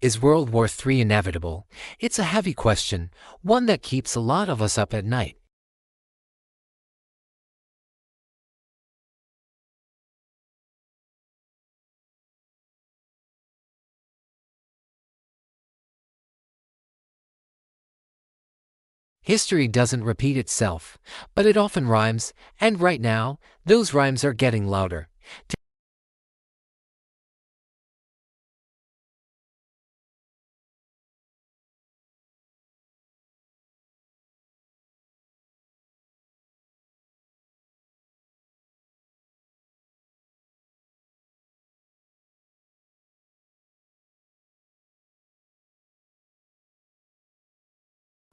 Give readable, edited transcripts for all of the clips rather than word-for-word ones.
Is World War III inevitable? It's a heavy question, one that keeps a lot of us up at night. History doesn't repeat itself, but it often rhymes, and right now, those rhymes are getting louder.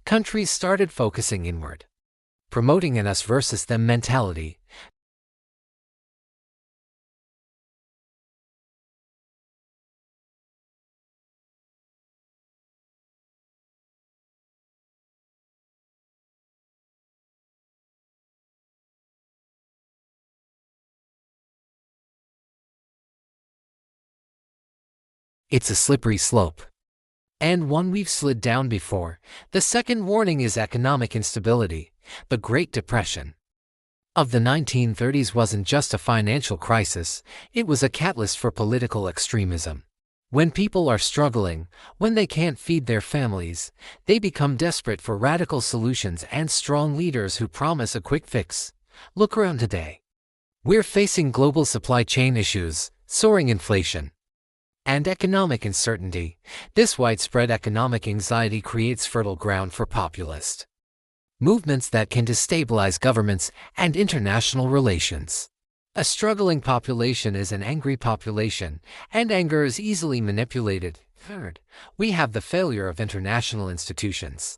Countries started focusing inward, promoting an us versus them mentality. It's a slippery slope, and one we've slid down before. The second warning is economic instability. The Great Depression of the 1930s wasn't just a financial crisis, it was a catalyst for political extremism. When people are struggling, when they can't feed their families, they become desperate for radical solutions and strong leaders who promise a quick fix. Look around today. We're facing global supply chain issues, soaring inflation, and economic uncertainty. This widespread economic anxiety creates fertile ground for populist movements that can destabilize governments and international relations. A struggling population is an angry population, and anger is easily manipulated. Third, we have the failure of international institutions.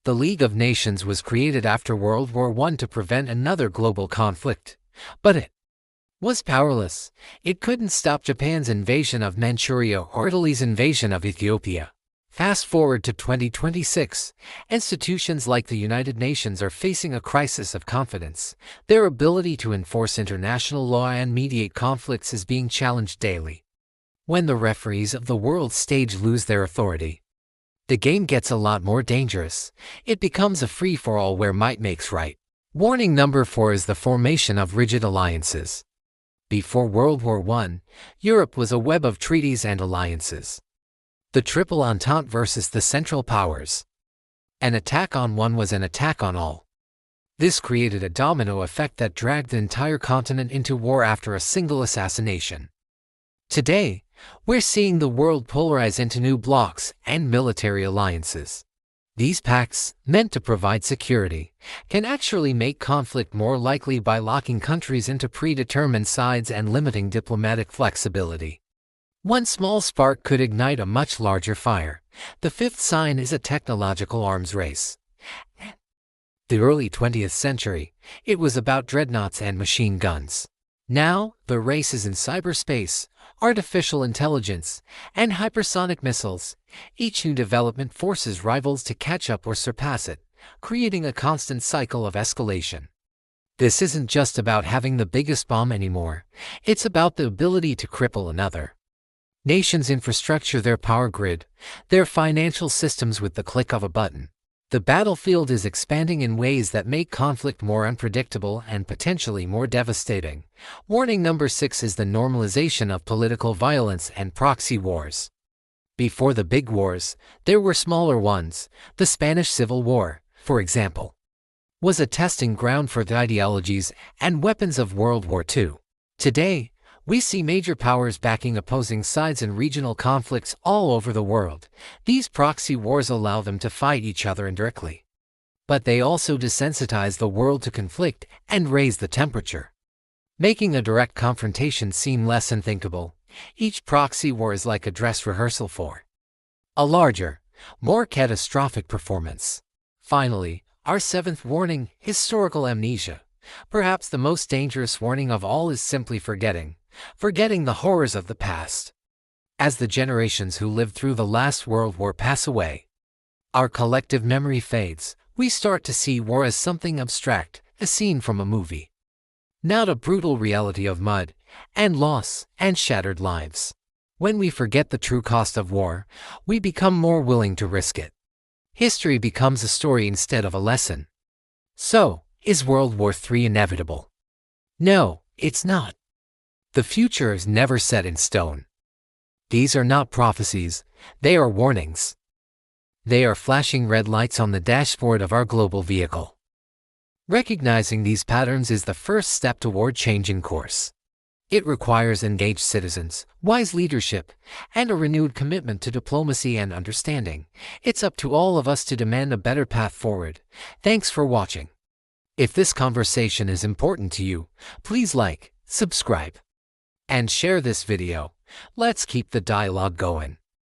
The League of Nations was created after World War I to prevent another global conflict, but it was powerless. It couldn't stop Japan's invasion of Manchuria or Italy's invasion of Ethiopia. Fast forward to 2026, institutions like the United Nations are facing a crisis of confidence. Their ability to enforce international law and mediate conflicts is being challenged daily. When the referees of the world stage lose their authority, the game gets a lot more dangerous. It becomes a free-for-all where might makes right. Warning number 4 is the formation of rigid alliances. Before World War I, Europe was a web of treaties and alliances. The Triple Entente versus the Central Powers. An attack on one was an attack on all. This created a domino effect that dragged the entire continent into war after a single assassination. Today, we're seeing the world polarize into new blocs and military alliances. These pacts, meant to provide security, can actually make conflict more likely by locking countries into predetermined sides and limiting diplomatic flexibility. One small spark could ignite a much larger fire. The fifth sign is a technological arms race. The early 20th century, it was about dreadnoughts and machine guns. Now, the race is in cyberspace, artificial intelligence, and hypersonic missiles. Each new development forces rivals to catch up or surpass it, creating a constant cycle of escalation. This isn't just about having the biggest bomb anymore. It's about the ability to cripple another nation's infrastructure, their power grid, their financial systems with the click of a button. The battlefield is expanding in ways that make conflict more unpredictable and potentially more devastating. Warning number 6 is the normalization of political violence and proxy wars. Before the big wars, there were smaller ones. The Spanish Civil War, for example, was a testing ground for the ideologies and weapons of World War II. Today, we see major powers backing opposing sides in regional conflicts all over the world. These proxy wars allow them to fight each other indirectly, but they also desensitize the world to conflict and raise the temperature, making a direct confrontation seem less unthinkable. Each proxy war is like a dress rehearsal for a larger, more catastrophic performance. Finally, our seventh warning, historical amnesia. Perhaps the most dangerous warning of all is simply forgetting the horrors of the past. As the generations who lived through the last World War pass away, our collective memory fades. We start to see war as something abstract, a scene from a movie, not a brutal reality of mud and loss and shattered lives. When we forget the true cost of war, we become more willing to risk it. History becomes a story instead of a lesson. So, is World War III inevitable? No, it's not. The future is never set in stone. These are not prophecies, they are warnings. They are flashing red lights on the dashboard of our global vehicle. Recognizing these patterns is the first step toward changing course. It requires engaged citizens, wise leadership, and a renewed commitment to diplomacy and understanding. It's up to all of us to demand a better path forward. Thanks for watching. If this conversation is important to you, please like, subscribe, and share this video. Let's keep the dialogue going.